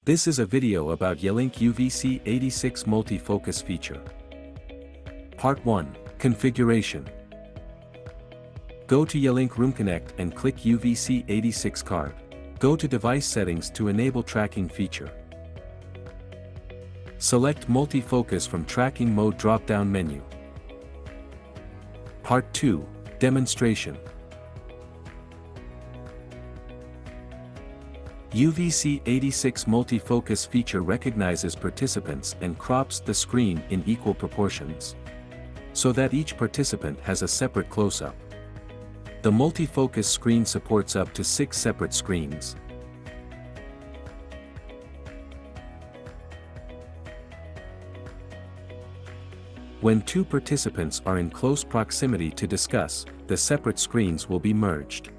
This is a video about Yelink UVC86 multi-focus feature. Part 1, Configuration. Go to Yelink Room Connect and click UVC86 card. Go to Device Settings to enable tracking feature. Select Multi-Focus from Tracking Mode drop-down menu. Part 2, Demonstration. UVC86 multi-focus feature recognizes participants and crops the screen in equal proportions, so that each participant has a separate close-up. The multi-focus screen supports up to 6 separate screens. When two participants are in close proximity to discuss, the separate screens will be merged.